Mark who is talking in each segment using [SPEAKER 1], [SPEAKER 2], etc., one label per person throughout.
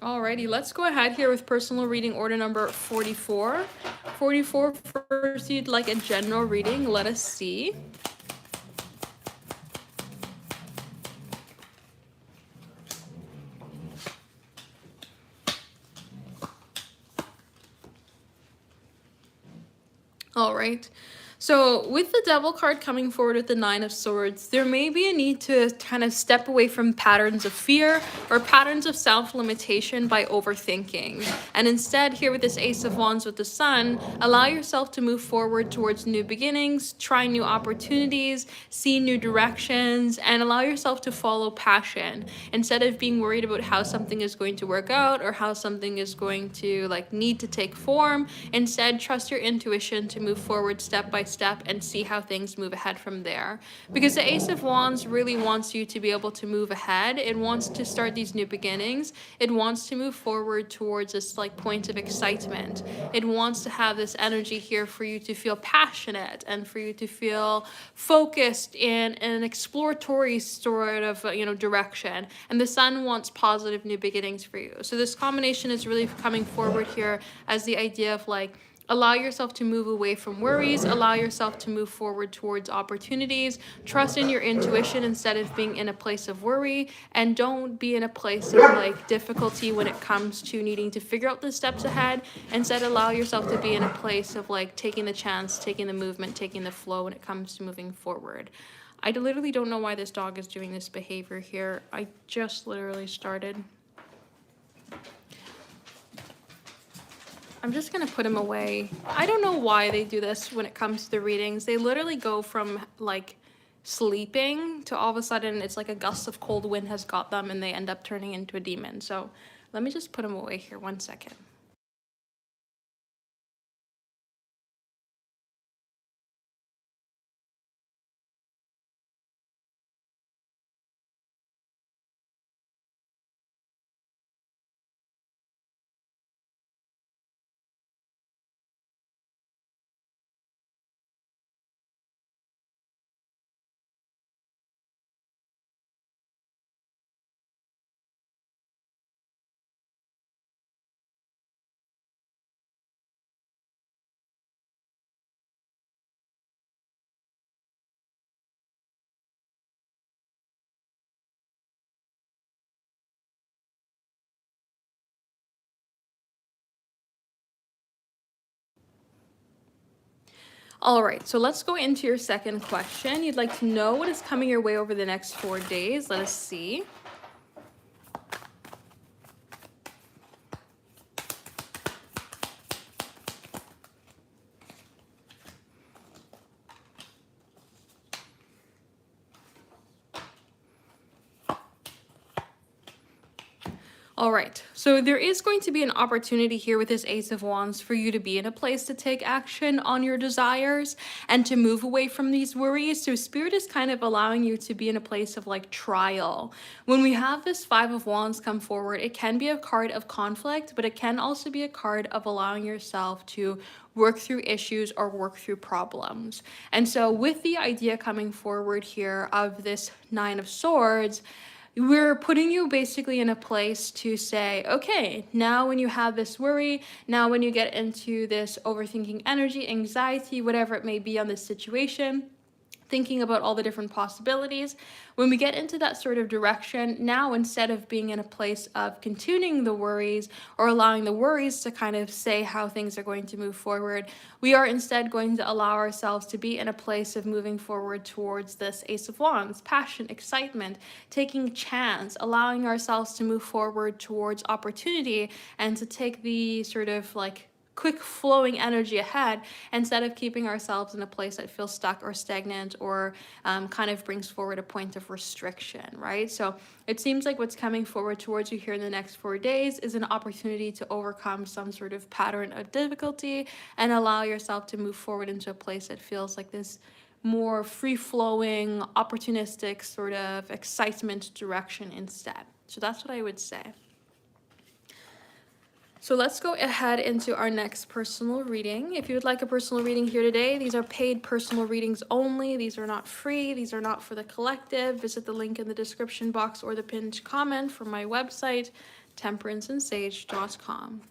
[SPEAKER 1] Alrighty, let's go ahead here with personal reading order number 44. 44, first you'd like a general reading. Let us see. All right. So with the Devil card coming forward with the Nine of Swords, there may be a need to kind of step away from patterns of fear or patterns of self-limitation by overthinking. And instead, here with this Ace of Wands with the Sun, allow yourself to move forward towards new beginnings, try new opportunities, see new directions, and allow yourself to follow passion instead of being worried about how something is going to work out or how something is going to need to take form. Instead, trust your intuition to move forward step by step and see how things move ahead from there. Because the Ace of Wands really wants you to be able to move ahead. It wants to start these new beginnings. It wants to move forward towards this point of excitement. It wants to have this energy here for you to feel passionate and for you to feel focused in an exploratory sort of direction. And the Sun wants positive new beginnings for you. So this combination is really coming forward here as the idea of allow yourself to move away from worries, allow yourself to move forward towards opportunities, trust in your intuition instead of being in a place of worry, and don't be in a place of difficulty when it comes to needing to figure out the steps ahead. Instead, allow yourself to be in a place of taking the chance, taking the movement, taking the flow when it comes to moving forward. I literally don't know why this dog is doing this behavior here. I just literally started. I'm just gonna put him away. I don't know why they do this when it comes to the readings. They literally go from sleeping to all of a sudden it's like a gust of cold wind has got them and they end up turning into a demon. So let me just put him away here 1 second. All right, so let's go into your second question. You'd like to know what is coming your way over the next 4 days. Let us see. All right, so there is going to be an opportunity here with this Ace of Wands for you to be in a place to take action on your desires and to move away from these worries. So Spirit is kind of allowing you to be in a place of trial. When we have this Five of Wands come forward, it can be a card of conflict, but it can also be a card of allowing yourself to work through issues or work through problems. And so with the idea coming forward here of this Nine of Swords, we're putting you basically in a place to say, okay, now when you have this worry, now when you get into this overthinking energy, anxiety, whatever it may be on this situation, thinking about all the different possibilities. When we get into that sort of direction, now instead of being in a place of continuing the worries or allowing the worries to kind of say how things are going to move forward, we are instead going to allow ourselves to be in a place of moving forward towards this Ace of Wands, passion, excitement, taking a chance, allowing ourselves to move forward towards opportunity and to take the sort of quick flowing energy ahead instead of keeping ourselves in a place that feels stuck or stagnant or kind of brings forward a point of restriction, right? So it seems like what's coming forward towards you here in the next 4 days is an opportunity to overcome some sort of pattern of difficulty and allow yourself to move forward into a place that feels like this more free-flowing, opportunistic sort of excitement direction instead. So that's what I would say. So let's go ahead into our next personal reading. If you would like a personal reading here today, these are paid personal readings only. These are not free. These are not for the collective. Visit the link in the description box or the pinned comment from my website, temperanceandsage.com.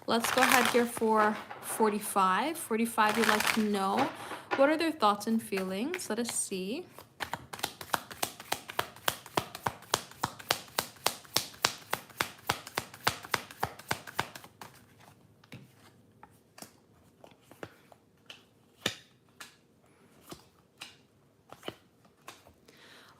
[SPEAKER 1] Let's go ahead here for 45. 45 would like to know, what are their thoughts and feelings? Let us see.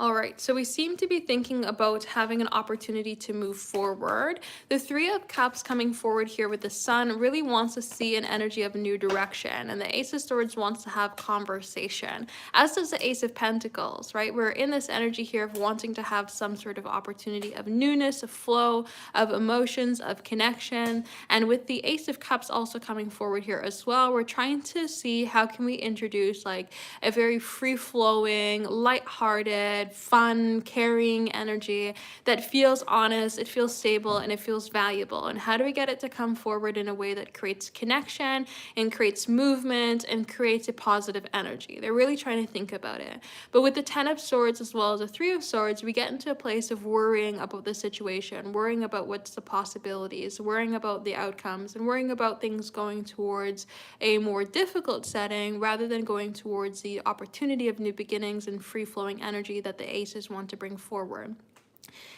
[SPEAKER 1] All right, so we seem to be thinking about having an opportunity to move forward. The Three of Cups coming forward here with the Sun really wants to see an energy of new direction, and the Ace of Swords wants to have conversation, as does the Ace of Pentacles, right? We're in this energy here of wanting to have some sort of opportunity of newness, of flow, of emotions, of connection, and with the Ace of Cups also coming forward here as well, we're trying to see how can we introduce like a very free-flowing, light-hearted, fun, caring energy that feels honest, it feels stable, and it feels valuable. And how do we get it to come forward in a way that creates connection and creates movement and creates a positive energy? They're really trying to think about it. But with the Ten of Swords as well as the Three of Swords, we get into a place of worrying about the situation, worrying about what's the possibilities, worrying about the outcomes, and worrying about things going towards a more difficult setting rather than going towards the opportunity of new beginnings and free-flowing energy that the aces want to bring forward.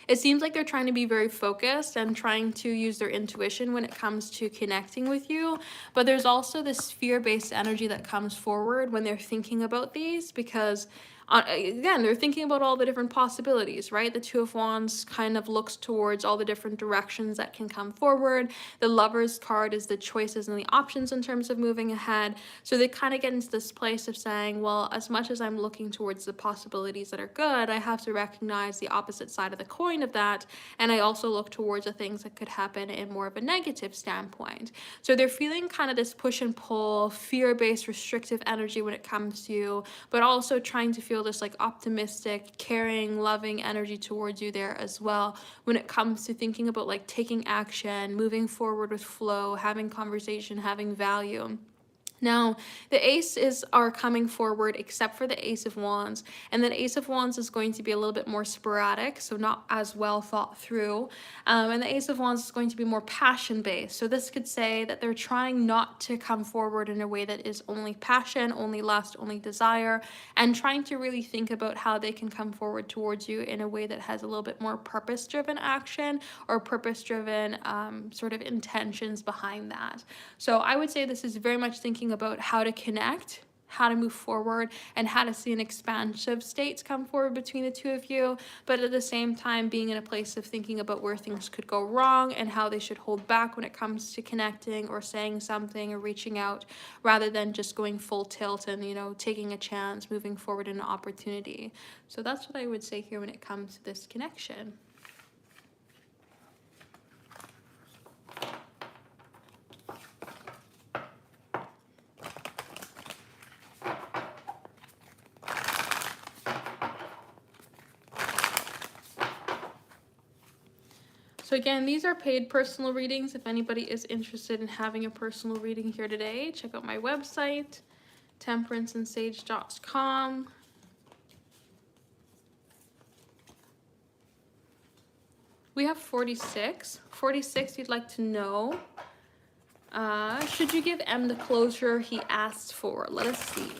[SPEAKER 1] It seems like they're trying to be very focused and trying to use their intuition when it comes to connecting with you, but there's also this fear-based energy that comes forward when they're thinking about these, because again, they're thinking about all the different possibilities, right? The Two of Wands kind of looks towards all the different directions that can come forward. The Lover's card is the choices and the options in terms of moving ahead. So they kind of get into this place of saying, well, as much as I'm looking towards the possibilities that are good, I have to recognize the opposite side of the coin of that. And I also look towards the things that could happen in more of a negative standpoint. So they're feeling kind of this push and pull, fear-based, restrictive energy when it comes to you, but also trying to feel this like optimistic, caring, loving energy towards you there as well when it comes to thinking about like taking action, moving forward with flow, having conversation, having value. Now, the aces are coming forward except for the Ace of Wands, and then Ace of Wands is going to be a little bit more sporadic, so not as well thought through, and the Ace of Wands is going to be more passion-based. So this could say that they're trying not to come forward in a way that is only passion, only lust, only desire, and trying to really think about how they can come forward towards you in a way that has a little bit more purpose-driven action or purpose-driven sort of intentions behind that. So I would say this is very much thinking about how to connect, how to move forward, and how to see an expansive state come forward between the two of you, but at the same time being in a place of thinking about where things could go wrong and how they should hold back when it comes to connecting or saying something or reaching out, rather than just going full tilt and, you know, taking a chance, moving forward in an opportunity. So that's what I would say here when it comes to this connection. So again, these are paid personal readings. If anybody is interested in having a personal reading here today, check out my website, temperanceandsage.com. We have 46. 46, you'd like to know, should you give M the closure he asked for? Let us see.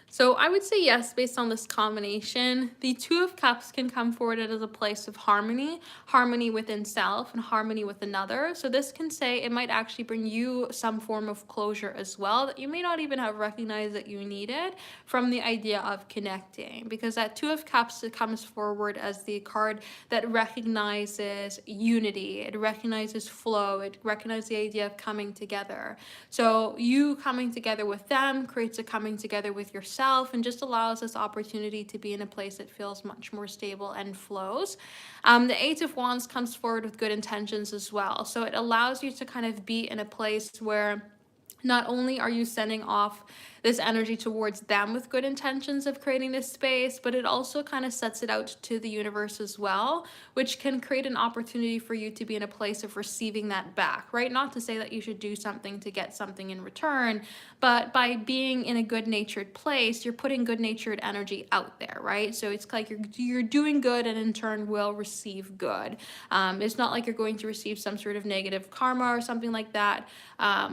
[SPEAKER 1] So I would say yes, based on this combination. The Two of Cups can come forward as a place of harmony, harmony within self and harmony with another. So this can say it might actually bring you some form of closure as well that you may not even have recognized that you needed from the idea of connecting, because that Two of Cups comes forward as the card that recognizes unity, it recognizes flow, it recognizes the idea of coming together. So you coming together with them creates a coming together with yourself, and just allows this opportunity to be in a place that feels much more stable and flows. The Eight of Wands comes forward with good intentions as well. So it allows you to kind of be in a place where not only are you sending off this energy towards them with good intentions of creating this space, but it also kind of sets it out to the universe as well, which can create an opportunity for you to be in a place of receiving that back, right? Not to say that you should do something to get something in return, but by being in a good natured place, you're putting good natured energy out there, right? So it's like you're doing good and in turn will receive good. It's not like you're going to receive some sort of negative karma or something like that,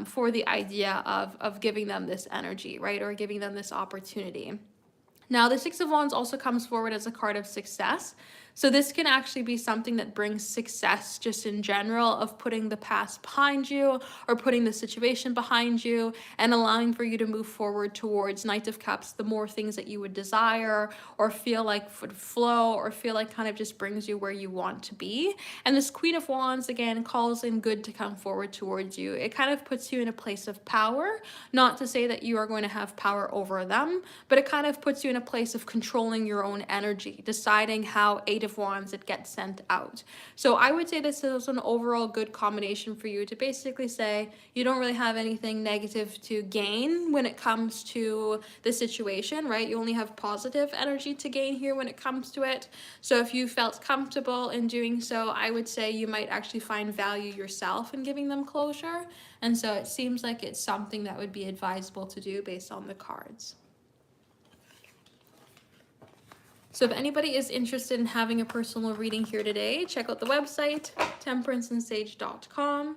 [SPEAKER 1] for the idea of giving them this energy, right? Or giving them this opportunity. Now, the Six of Wands also comes forward as a card of success. So this can actually be something that brings success just in general, of putting the past behind you or putting the situation behind you and allowing for you to move forward towards Knight of Cups, the more things that you would desire or feel like would flow or feel like kind of just brings you where you want to be. And this Queen of Wands, again, calls in good to come forward towards you. It kind of puts you in a place of power, not to say that you are going to have power over them, but it kind of puts you in a place of controlling your own energy, deciding how Eight of Wands it gets sent out. So I would say this is an overall good combination for you to basically say you don't really have anything negative to gain when it comes to the situation, right? You only have positive energy to gain here when it comes to it. So if you felt comfortable in doing so, I would say you might actually find value yourself in giving them closure. And so it seems like it's something that would be advisable to do based on the cards. So if anybody is interested in having a personal reading here today, check out the website, temperanceandsage.com.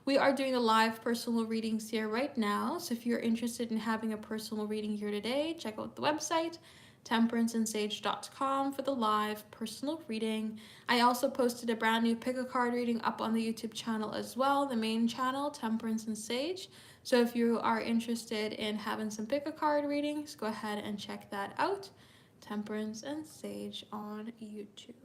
[SPEAKER 1] We are doing the live personal readings here right now. So if you're interested in having a personal reading here today, check out the website, temperanceandsage.com, for the live personal reading. I also posted a brand new pick a card reading up on the YouTube channel as well, the main channel, Temperance and Sage. So if you are interested in having some pick a card readings, go ahead and check that out. Temperance and Sage on YouTube.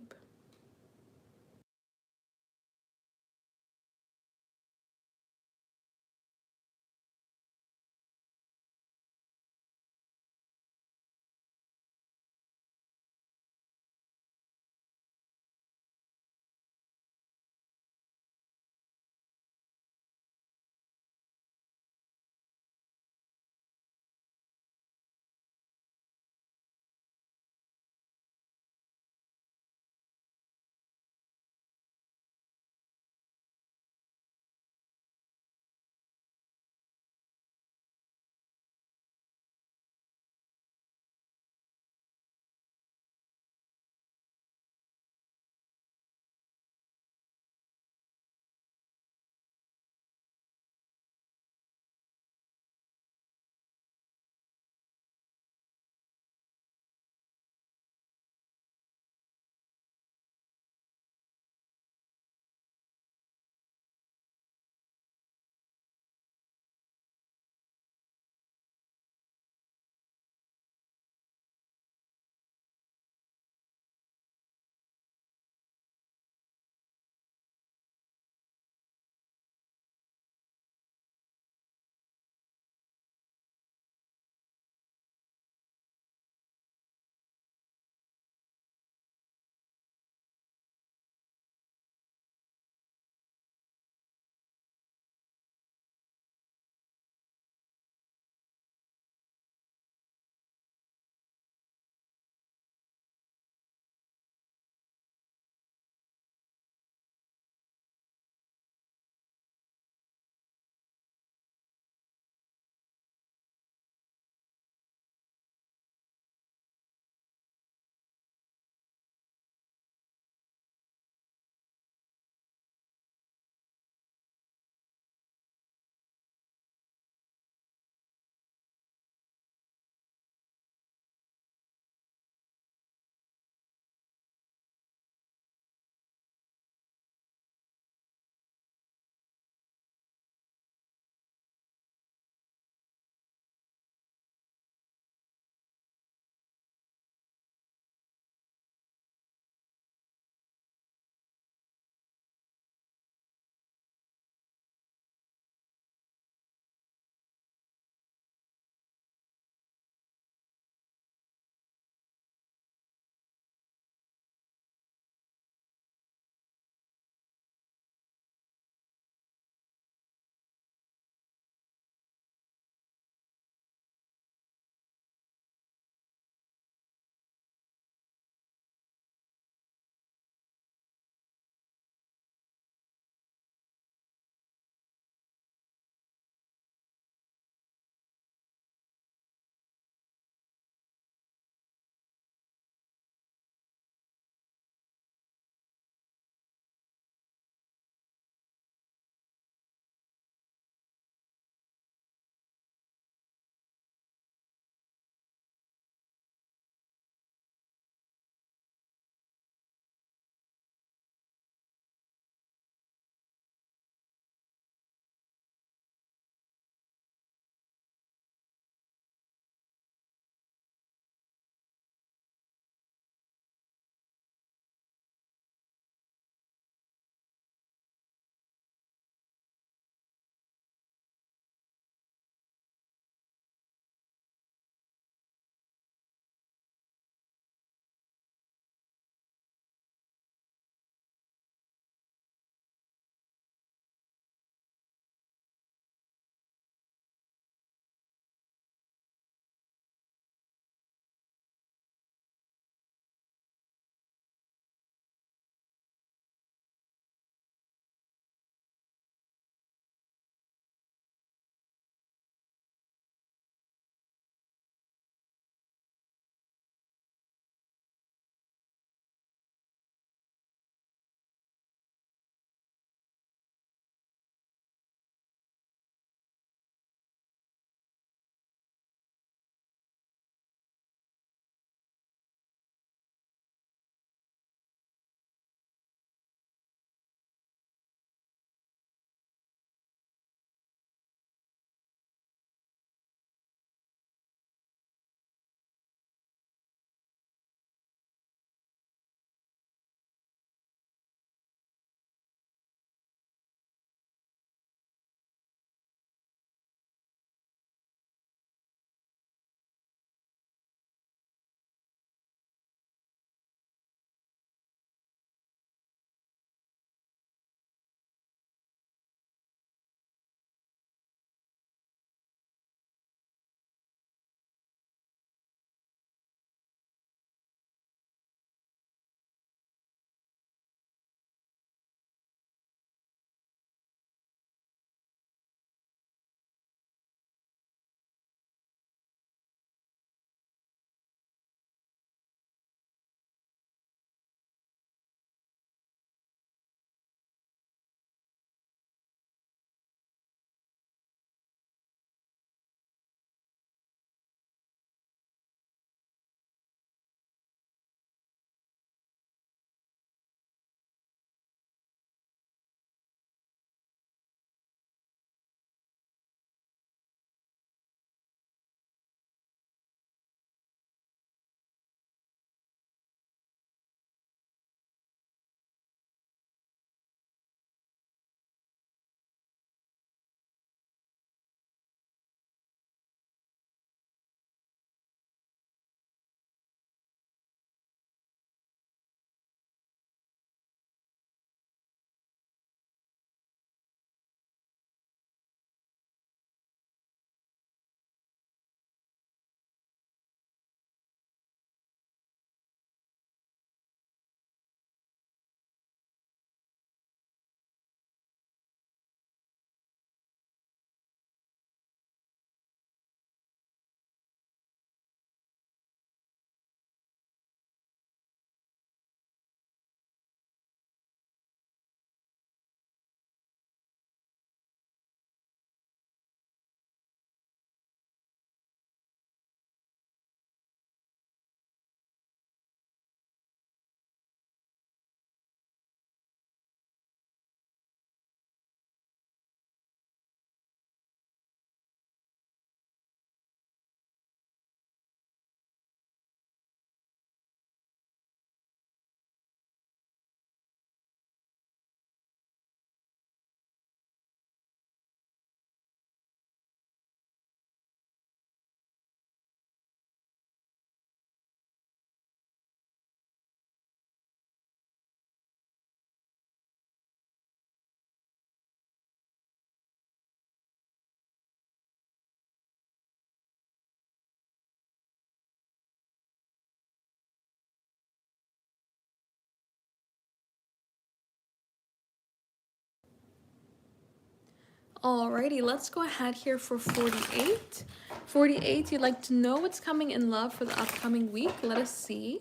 [SPEAKER 1] Alrighty, let's go ahead here for 48. 48, you'd like to know what's coming in love for the upcoming week. Let us see.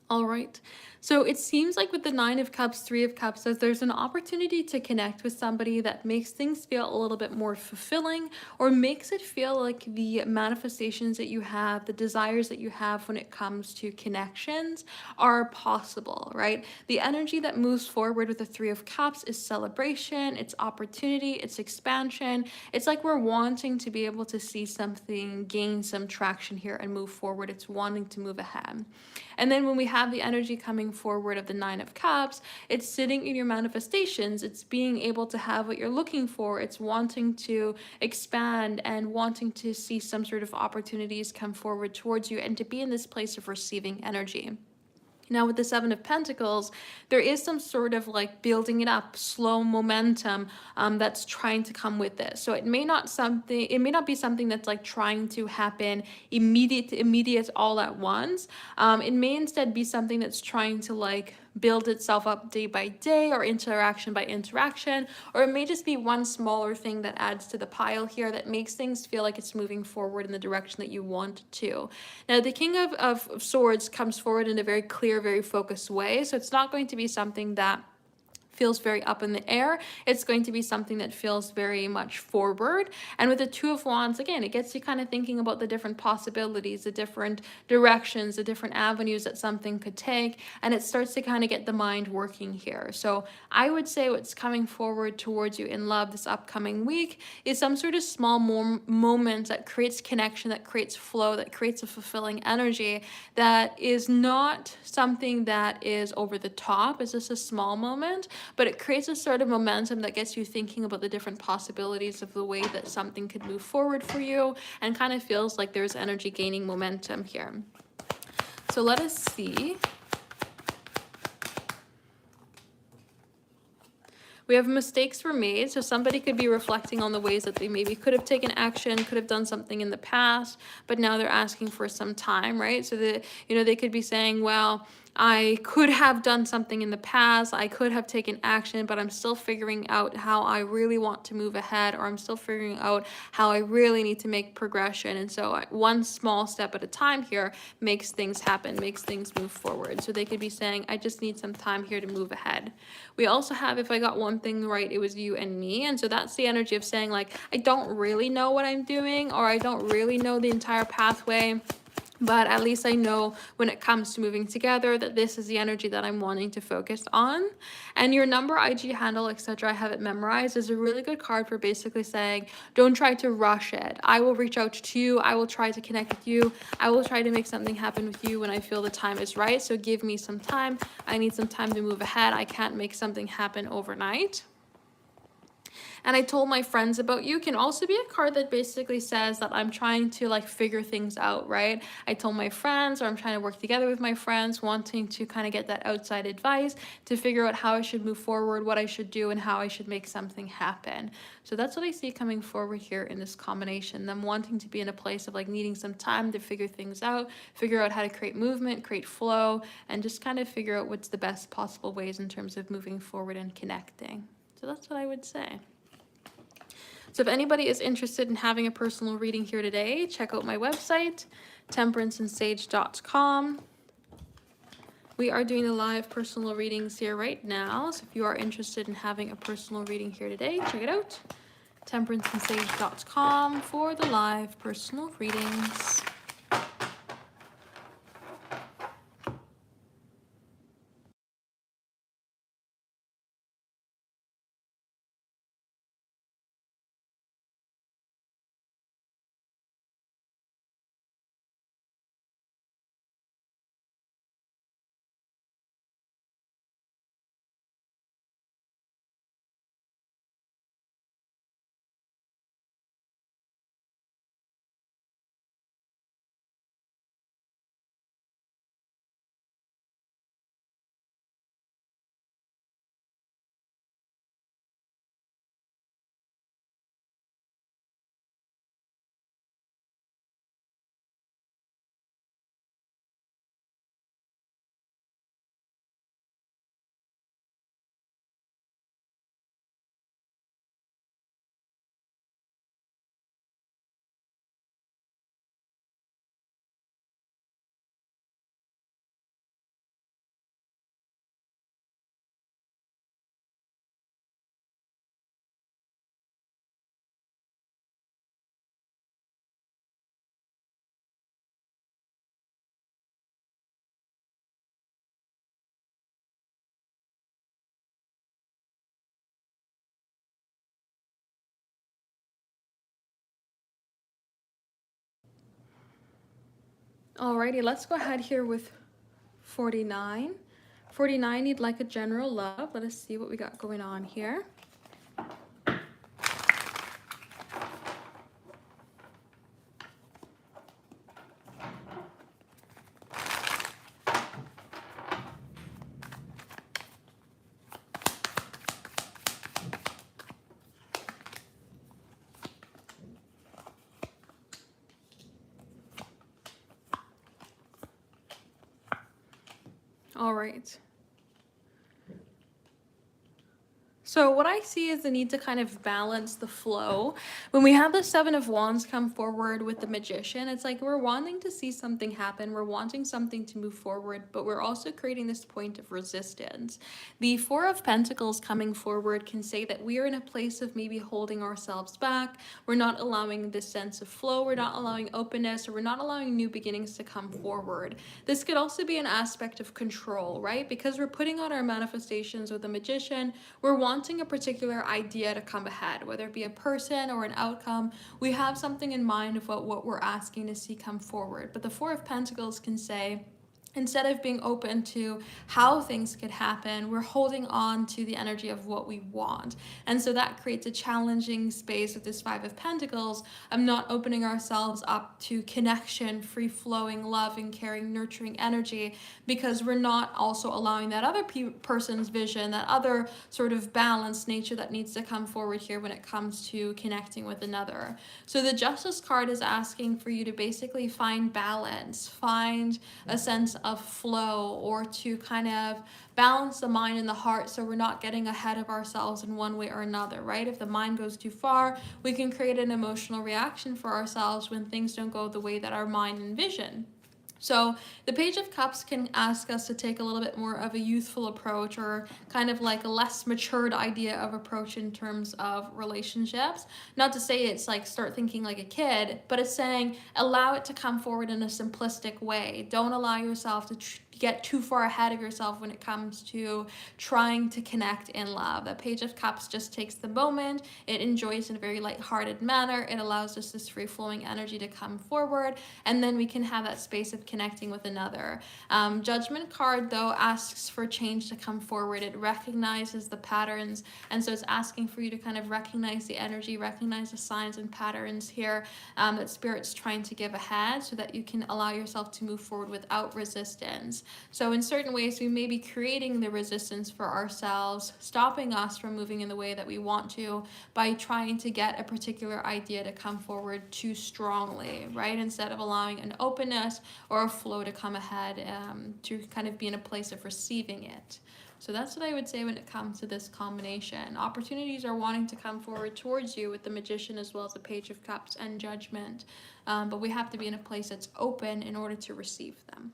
[SPEAKER 1] All right. So it seems like with the Nine of Cups, Three of Cups, that there's an opportunity to connect with somebody that makes things feel a little bit more fulfilling, or makes it feel like the manifestations that you have, the desires that you have when it comes to connections are possible, right? The energy that moves forward with the Three of Cups is celebration, it's opportunity, it's expansion. It's like we're wanting to be able to see something gain some traction here and move forward. It's wanting to move ahead. And then when we have the energy coming forward of the Nine of Cups, it's sitting in your manifestations. It's being able to have what you're looking for. It's wanting to expand and wanting to see some sort of opportunities come forward towards you and to be in this place of receiving energy. Now with the Seven of Pentacles, there is some sort of like building it up, slow momentum that's trying to come with this. So it may not be something that's like trying to happen immediate all at once. It may instead be something that's trying to like build itself up day by day or interaction by interaction, or it may just be one smaller thing that adds to the pile here that makes things feel like it's moving forward in the direction that you want to. Now the King of Swords comes forward in a very clear, very focused way, so it's not going to be something that feels very up in the air. It's going to be something that feels very much forward. And with the Two of Wands, again, it gets you kind of thinking about the different possibilities, the different directions, the different avenues that something could take, and it starts to kind of get the mind working here. So I would say what's coming forward towards you in love this upcoming week is some sort of small moment that creates connection, that creates flow, that creates a fulfilling energy, that is not something that is over the top. It's just a small moment, but it creates a sort of momentum that gets you thinking about the different possibilities of the way that something could move forward for you, and kind of feels like there's energy gaining momentum here. So let us see. We have mistakes were made, so somebody could be reflecting on the ways that they maybe could have taken action, could have done something in the past, but now they're asking for some time, right? So that, they could be saying, well, I could have done something in the past, I could have taken action, but I'm still figuring out how I really want to move ahead, or I'm still figuring out how I really need to make progression. And so one small step at a time here makes things happen, makes things move forward. So they could be saying, I just need some time here to move ahead. We also have, if I got one thing right, it was you and me. And so that's the energy of saying, like, I don't really know what I'm doing, or I don't really know the entire pathway, but at least I know when it comes to moving together that this is the energy that I'm wanting to focus on. And your number, IG handle, etc., I have it memorized, is a really good card for basically saying, don't try to rush it. I will reach out to you. I will try to connect with you. I will try to make something happen with you when I feel the time is right. So give me some time. I need some time to move ahead. I can't make something happen overnight. And I told my friends about you can also be a card that basically says that I'm trying to like figure things out, right? I told my friends, or I'm trying to work together with my friends, wanting to kind of get that outside advice to figure out how I should move forward, what I should do, and how I should make something happen. So that's what I see coming forward here in this combination, them wanting to be in a place of like needing some time to figure things out, figure out how to create movement, create flow, and just kind of figure out what's the best possible ways in terms of moving forward and connecting. So that's what I would say. So if anybody is interested in having a personal reading here today, check out my website, temperanceandsage.com. We are doing the live personal readings here right now. So if you are interested in having a personal reading here today, check it out, temperanceandsage.com, for the live personal readings. Alrighty, let's go ahead here with 49. 49, you'd like a general love. Let us see what we got going on here. All right. So what I see is the need to kind of balance the flow. When we have the Seven of Wands come forward with the Magician, it's like we're wanting to see something happen. We're wanting something to move forward, but we're also creating this point of resistance. The Four of Pentacles coming forward can say that we are in a place of maybe holding ourselves back. We're not allowing this sense of flow. We're not allowing openness, or we're not allowing new beginnings to come forward. This could also be an aspect of control, right? Because we're putting on our manifestations with the Magician, we're wanting a particular idea to come ahead, whether it be a person or an outcome. We have something in mind of what we're asking to see come forward. But the Four of Pentacles can say, instead of being open to how things could happen, we're holding on to the energy of what we want. And so that creates a challenging space with this Five of Pentacles of not opening ourselves up to connection, free flowing, loving, caring, nurturing energy, because we're not also allowing that other person's vision, that other sort of balanced nature that needs to come forward here when it comes to connecting with another. So the Justice card is asking for you to basically find balance, find a sense of flow, or to kind of balance the mind and the heart so we're not getting ahead of ourselves in one way or another, right? If the mind goes too far, we can create an emotional reaction for ourselves when things don't go the way that our mind envisioned. So the Page of Cups can ask us to take a little bit more of a youthful approach, or kind of like a less matured idea of approach in terms of relationships. Not to say it's like start thinking like a kid, but it's saying allow it to come forward in a simplistic way. Don't allow yourself to get too far ahead of yourself when it comes to trying to connect in love. The Page of Cups just takes the moment, it enjoys in a very lighthearted manner, it allows us this free-flowing energy to come forward, and then we can have that space of connecting with another. Judgment card, though, asks for change to come forward. It recognizes the patterns, and so it's asking for you to kind of recognize the energy, recognize the signs and patterns here that Spirit's trying to give ahead, so that you can allow yourself to move forward without resistance. So in certain ways, we may be creating the resistance for ourselves, stopping us from moving in the way that we want to by trying to get a particular idea to come forward too strongly, right? Instead of allowing an openness or a flow to come ahead, to kind of be in a place of receiving it. So that's what I would say when it comes to this combination. Opportunities are wanting to come forward towards you with the Magician as well as the Page of Cups and Judgment. But we have to be in a place that's open in order to receive them.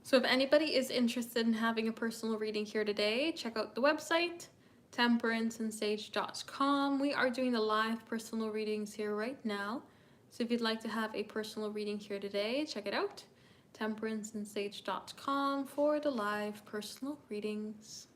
[SPEAKER 1] So if anybody is interested in having a personal reading here today, check out the website, temperanceandsage.com. We are doing the live personal readings here right now. So if you'd like to have a personal reading here today, check it out, temperanceandsage.com, for the live personal readings.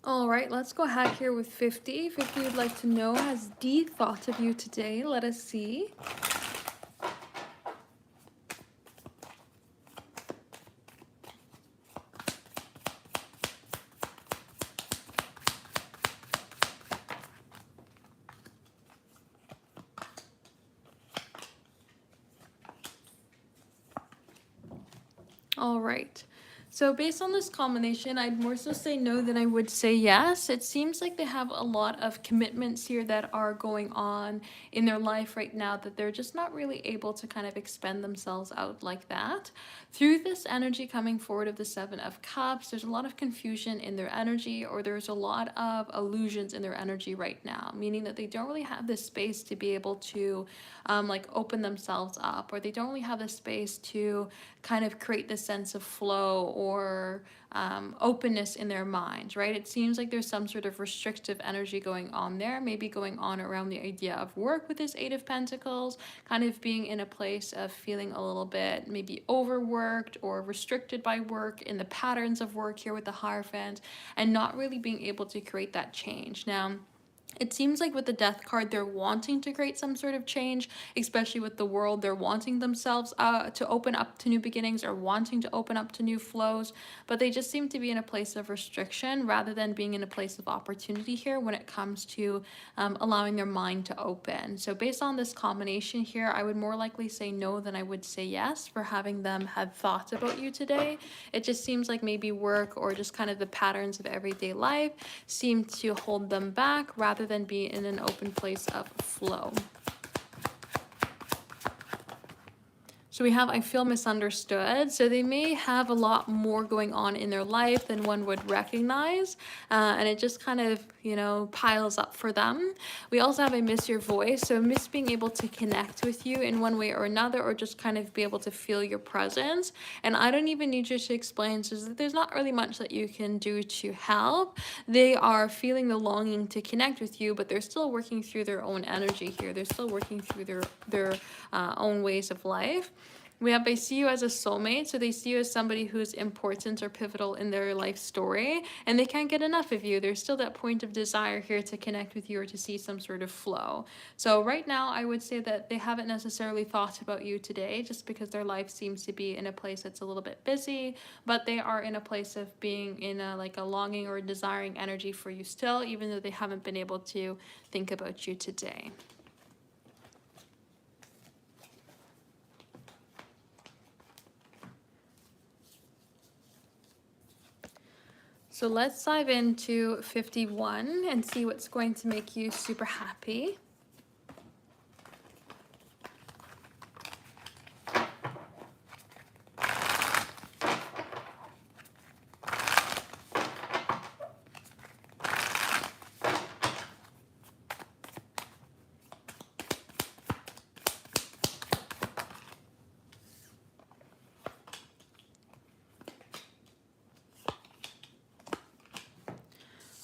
[SPEAKER 1] All right, let's go ahead here with 50. 50 would like to know, has D thought of you today? Let us see. All right. So based on this combination, I'd more so say no than I would say yes. It seems like they have a lot of commitments here that are going on in their life right now that they're just not really able to kind of expend themselves out like that. Through this energy coming forward of the Seven of Cups, there's a lot of confusion in their energy, or there's a lot of illusions in their energy right now, meaning that they don't really have the space to be able to like open themselves up, or they don't really have the space to kind of create this sense of flow or openness in their mind, right? It seems like there's some sort of restrictive energy going on there, maybe going on around the idea of work with this Eight of Pentacles, kind of being in a place of feeling a little bit maybe overworked or restricted by work in the patterns of work here with the Hierophant, and not really being able to create that change. Now, it seems like with the Death card, they're wanting to create some sort of change, especially with the world. They're wanting themselves to open up to new beginnings, or wanting to open up to new flows, but they just seem to be in a place of restriction rather than being in a place of opportunity here when it comes to allowing their mind to open. So based on this combination here, I would more likely say no than I would say yes for having them had thoughts about you today. It just seems like maybe work or just kind of the patterns of everyday life seem to hold them back rather than be in an open place of flow. So we have, I feel misunderstood. So they may have a lot more going on in their life than one would recognize. And it just kind of, piles up for them. We also have, I miss your voice. So miss being able to connect with you in one way or another, or just kind of be able to feel your presence. And I don't even need you to explain, so that there's not really much that you can do to help. They are feeling the longing to connect with you, but they're still working through their own energy here. They're still working through their own ways of life. We have, they see you as a soulmate, so they see you as somebody who's important or pivotal in their life story, and they can't get enough of you. There's still that point of desire here to connect with you or to see some sort of flow. So right now, I would say that they haven't necessarily thought about you today, just because their life seems to be in a place that's a little bit busy, but they are in a place of being in a longing or desiring energy for you still, even though they haven't been able to think about you today. So let's dive into 51 and see what's going to make you super happy.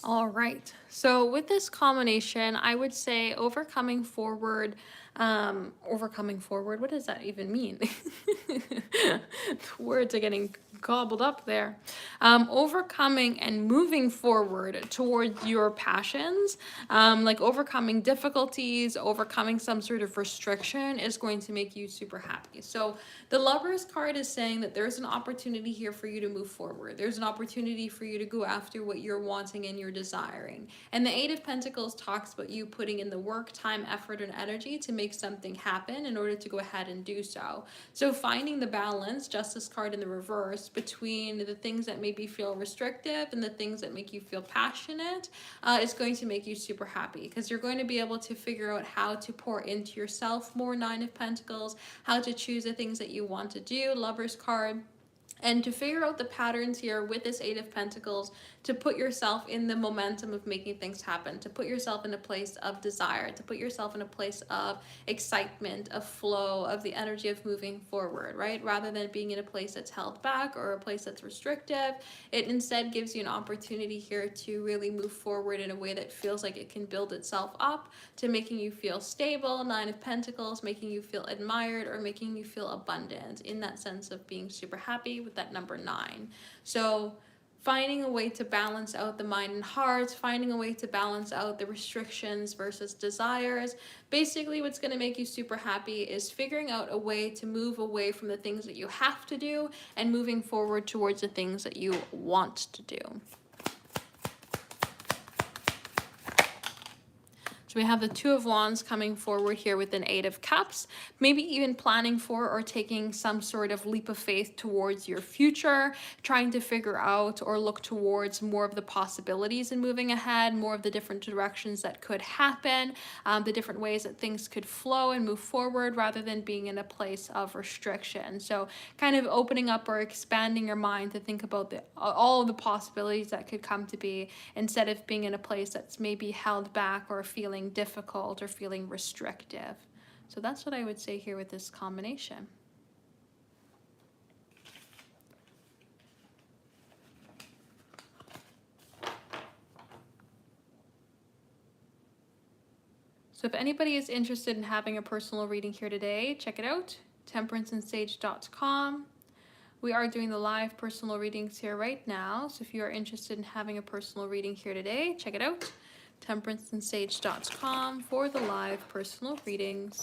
[SPEAKER 1] All right. So with this combination, I would say overcoming forward, what does that even mean? Words are getting gobbled up there. Overcoming and moving forward towards your passions, like overcoming difficulties, overcoming some sort of restriction is going to make you super happy. So the Lovers card is saying that there's an opportunity here for you to move forward. There's an opportunity for you to go after what you're wanting and you're desiring. And the Eight of Pentacles talks about you putting in the work, time, effort, and energy to make something happen in order to go ahead and do so. So finding the balance, Justice card in the reverse, between the things that maybe feel restrictive and the things that make you feel passionate is going to make you super happy, because you're going to be able to figure out how to pour into yourself more, Nine of Pentacles, how to choose the things that you want to do, Lovers card. And to figure out the patterns here with this Eight of Pentacles, to put yourself in the momentum of making things happen, to put yourself in a place of desire, to put yourself in a place of excitement, of flow, of the energy of moving forward, right? Rather than being in a place that's held back or a place that's restrictive, it instead gives you an opportunity here to really move forward in a way that feels like it can build itself up to making you feel stable, Nine of Pentacles, making you feel admired, or making you feel abundant, in that sense of being super happy with that number 9. So finding a way to balance out the mind and heart, finding a way to balance out the restrictions versus desires. Basically, what's going to make you super happy is figuring out a way to move away from the things that you have to do and moving forward towards the things that you want to do. So we have the Two of Wands coming forward here with an Eight of Cups, maybe even planning for or taking some sort of leap of faith towards your future, trying to figure out or look towards more of the possibilities and moving ahead, more of the different directions that could happen, the different ways that things could flow and move forward rather than being in a place of restriction. So kind of opening up or expanding your mind to think about all of the possibilities that could come to be instead of being in a place that's maybe held back or feeling difficult or feeling restrictive. So that's what I would say here with this combination. So if anybody is interested in having a personal reading here today, check it out, temperanceandsage.com. We are doing the live personal readings here right now. So if you are interested in having a personal reading here today, check it out, temperanceandsage.com for the live personal readings.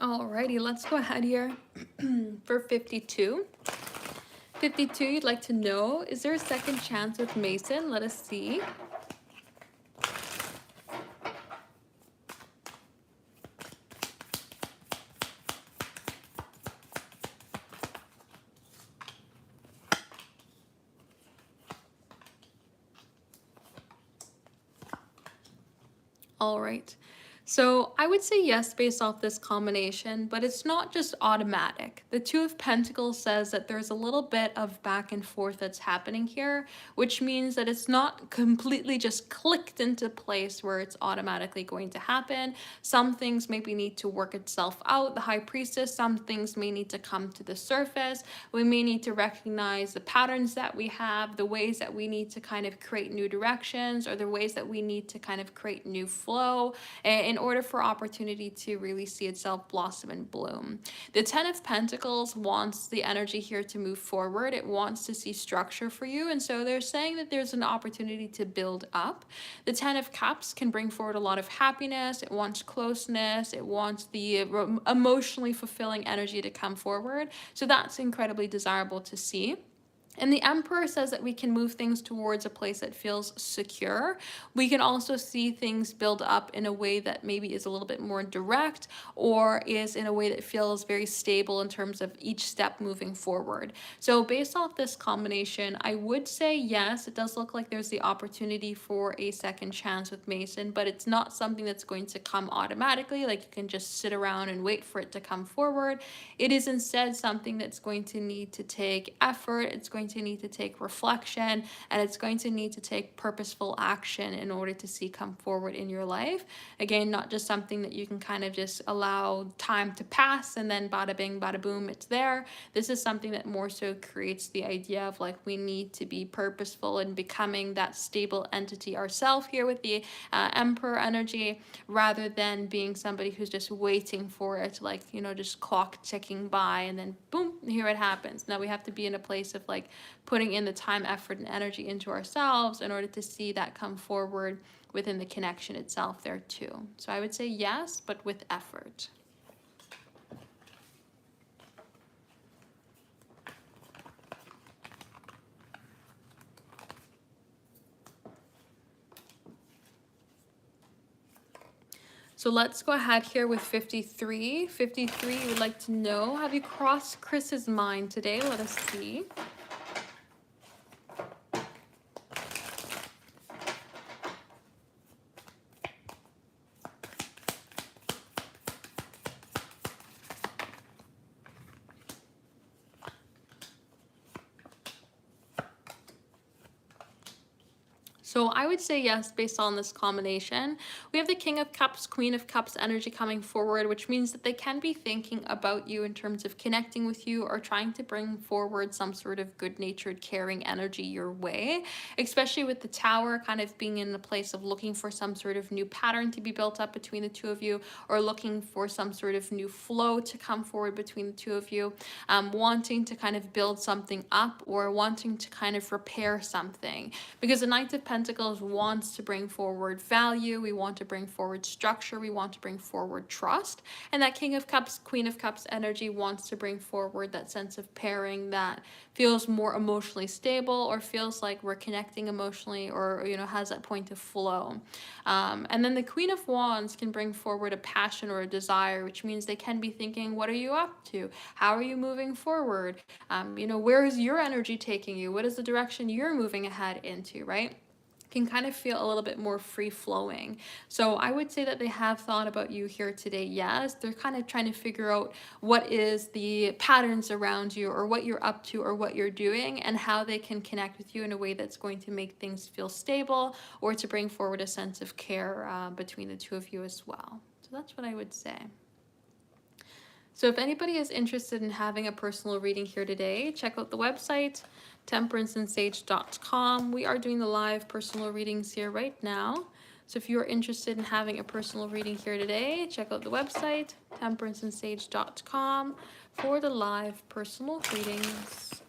[SPEAKER 1] Alrighty, let's go ahead here for 52. 52, you'd like to know, is there a second chance with Mason? Let us see. All right. So I would say yes based off this combination, but it's not just automatic. The Two of Pentacles says that there's a little bit of back and forth that's happening here, which means that it's not completely just clicked into place where it's automatically going to happen. Some things maybe need to work itself out. The High Priestess, some things may need to come to the surface. We may need to recognize the patterns that we have, the ways that we need to kind of create new directions, or the ways that we need to kind of create new flow in order for opportunity to really see itself blossom and bloom. The Ten of Pentacles wants the energy here to move forward. It wants to see structure for you. And so they're saying that there's an opportunity to build up. The Ten of Cups can bring forward a lot of happiness. It wants closeness. It wants the emotionally fulfilling energy to come forward. So that's incredibly desirable to see. And the Emperor says that we can move things towards a place that feels secure. We can also see things build up in a way that maybe is a little bit more direct, or is in a way that feels very stable in terms of each step moving forward. So based off this combination, I would say yes, it does look like there's the opportunity for a second chance with Mason, but it's not something that's going to come automatically, like you can just sit around and wait for it to come forward. It is instead something that's going to need to take effort. It's going to need to take reflection, and it's going to need to take purposeful action in order to see come forward in your life. Again, not just something that you can kind of just allow time to pass and then bada bing, bada boom, it's there. This is something that more so creates the idea of like we need to be purposeful in becoming that stable entity ourselves here with the Emperor energy, rather than being somebody who's just waiting for it, like, you know, just clock ticking by and then boom, here it happens. Now we have to be in a place of like putting in the time, effort, and energy into ourselves in order to see that come forward within the connection itself there too. So I would say yes, but with effort. So let's go ahead here with 53. 53, you would like to know, have you crossed Chris's mind today? Let us see. So I would say yes, based on this combination. We have the King of Cups, Queen of Cups energy coming forward, which means that they can be thinking about you in terms of connecting with you or trying to bring forward some sort of good-natured, caring energy your way, especially with the Tower kind of being in the place of looking for some sort of new pattern to be built up between the two of you, or looking for some sort of new flow to come forward between the two of you, wanting to kind of build something up or wanting to kind of repair something. Because the Knight of Pentacles wants to bring forward value, we want to bring forward structure, we want to bring forward trust, and that King of Cups, Queen of Cups energy wants to bring forward that sense of pairing that feels more emotionally stable, or feels like we're connecting emotionally, or, you know, has that point of flow. And then the Queen of Wands can bring forward a passion or a desire, which means they can be thinking, what are you up to? How are you moving forward? You know, where is your energy taking you? What is the direction you're moving ahead into, right? Can kind of feel a little bit more free flowing. So I would say that they have thought about you here today. Yes, they're kind of trying to figure out what is the patterns around you, or what you're up to, or what you're doing, and how they can connect with you in a way that's going to make things feel stable, or to bring forward a sense of care between the two of you as well. So that's what I would say. So if anybody is interested in having a personal reading here today, check out the website, temperanceandsage.com. We are doing the live personal readings here right now. So if you're interested in having a personal reading here today, check out the website, temperanceandsage.com, for the live personal readings.